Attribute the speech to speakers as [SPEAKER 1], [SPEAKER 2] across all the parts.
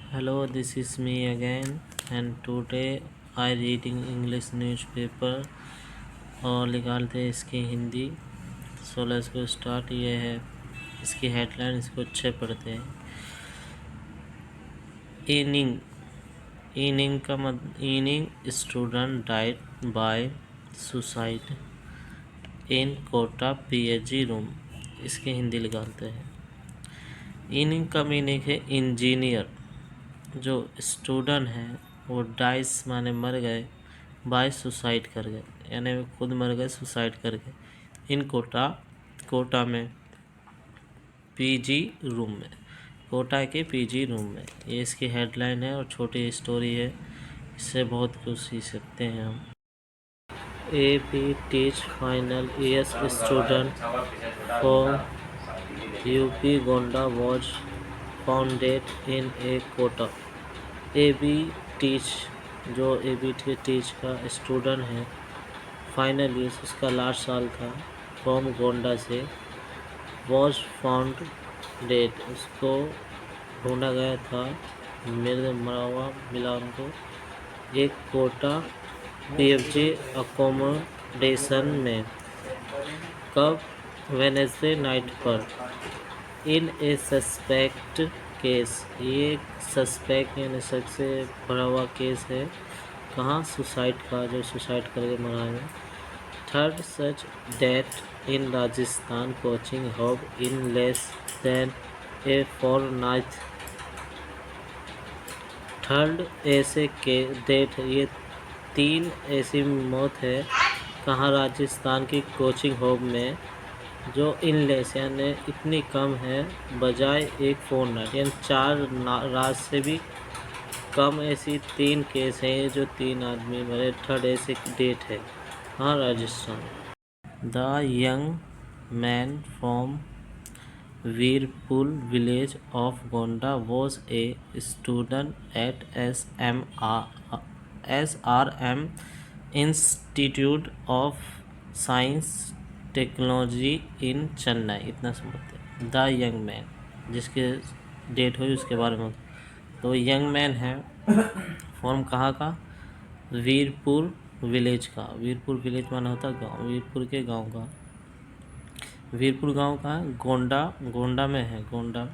[SPEAKER 1] Hello, this is me again, and today I reading English newspaper और निकालते हैं इसकी Hindi. So let's go start. ये है इसकी हेडलाइन, इसको अच्छे पढ़ते हैं। Inning student died by suicide in Kota PhD room. इसकी हिंदी निकालते हैं। इनिंग का मीनिंग है इंजीनियर। जो स्टूडेंट हैं वो डाइस माने मर गए, बाय सुसाइड कर गए, यानी वे खुद मर गए, सुसाइड कर गए। इन कोटा में पीजी रूम में, कोटा के पीजी रूम में। ये इसकी हेडलाइन है और छोटी स्टोरी है, इससे बहुत कुछ सीख सकते हैं हम। A teach final years student for UP Gonda was founded in a Kota. A B teach, जो एबी टीच का स्टूडेंट है, फाइनल ईयर उसका लास्ट साल था, फ्रॉम गोंडा से, वॉज फाउंड डेड, उसको ढूंढा गया था, मरा हुआ मिला उनको एक कोटा पीएफजी अकोमोडेशन में। कब? वेडनेसडे नाइट पर। इन ए सस्पेक्ट केस, ये सस्पेक्ट यानी शक से भरा हुआ केस है। कहाँ? सुसाइड का, जो सुसाइड करके मरा है। Third such death in Rajasthan coaching hub in less than A fortnight. Third ऐसे के डेथ, ये 3 ऐसी मौत है। कहाँ? राजस्थान की कोचिंग हब में, जो इनलेस यानी इतनी कम है, बजाय एक फॉरनाइट यानी 4 रात से भी कम। ऐसी 3 केस हैं जो 3 आदमी मरे। थर्ड ऐसे डेट है। हाँ, Rajasthan. The young man from Veerpur village of Gonda was a student at SRM institute of science technology in Chennai. इतना समझते हैं। द यंग मैन, जिसके डेट हुई उसके बारे में। तो यंग मैन है, फॉर्म कहाँ का? वीरपुर विलेज का। वीरपुर विलेज माना होता गांव, वीरपुर के गांव का। वीरपुर गांव का गोंडा में है। गोंडा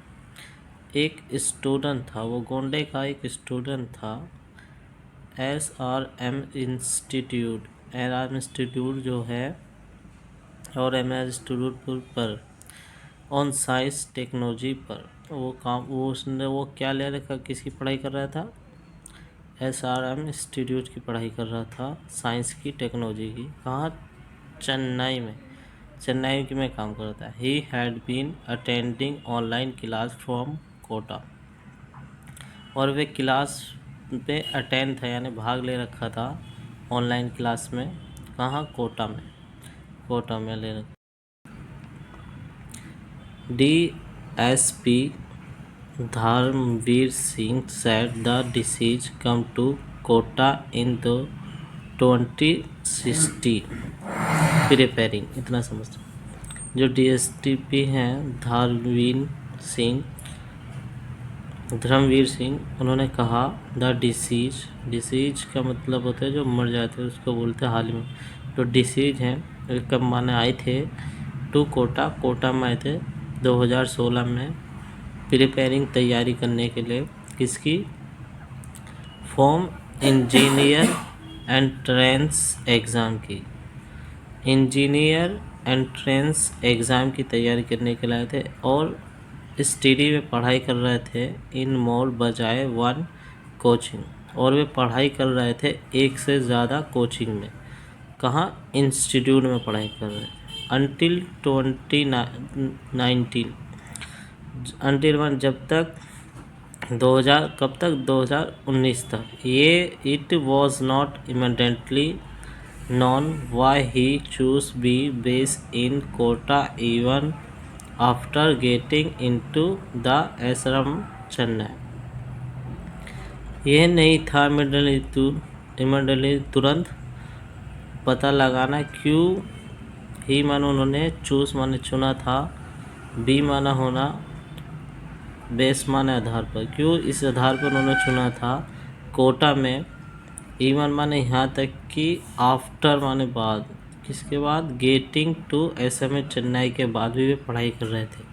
[SPEAKER 1] एक स्टूडेंट था, वो गोंडे का एक स्टूडेंट था। SRM इंस्टीट्यूट जो है, और MS इंस्टीट्यूट पर ऑन साइंस टेक्नोलॉजी पर वो क्या ले रखा, किसकी पढ़ाई कर रहा था? SRM इंस्टीट्यूट की पढ़ाई कर रहा था, साइंस की, टेक्नोलॉजी की। कहाँ? चेन्नई में। चेन्नई में काम करता है। He had been attending online class from Kota, और वे क्लास पे अटेंड था यानी भाग ले रखा था ऑनलाइन क्लास में। कहाँ? कोटा में ले रखा। DSP Dharmveer Singh said the disease come to Kota in the 2060 preparing। इतना समझते। जो DSP हैं धर्मवीर सिंह, उन्होंने कहा द डिसीज का मतलब होता है जो मर जाते हैं, उसको बोलते हैं हाल में। तो डिसीज हैं, कब माने आए थे? टू कोटा में आए थे 2016 में। प्रिपेयरिंग, तैयारी करने के लिए। किसकी? फॉर्म इंजीनियर एंट्रेंस एग्ज़ाम की। इंजीनियर एंट्रेंस एग्ज़ाम की तैयारी करने के लिए आए थे, और स्टडी में पढ़ाई कर रहे थे। इन मोर बजाय 1 कोचिंग, और वे पढ़ाई कर रहे थे एक से ज़्यादा कोचिंग में। कहाँ? इंस्टीट्यूट में पढ़ाई कर रहे थे। अंटिल 2019, अंटिल 1 जब तक 2000, कब तक? 2019 तक। ये it was not immediately known why he choose be base in Kota even after getting into the SRM Chennai. यह नहीं था इमीडिएटली तुरंत पता लगाना क्यों। ही मानो उन्होंने, चूज माने चुना था, बी माना होना, बेस माने आधार पर। क्यों इस आधार पर उन्होंने चुना था? कोटा में इवन माने यहाँ तक कि आफ्टर माने बाद, किसके बाद? गेटिंग टू SMA चेन्नई के बाद भी वे पढ़ाई कर रहे थे।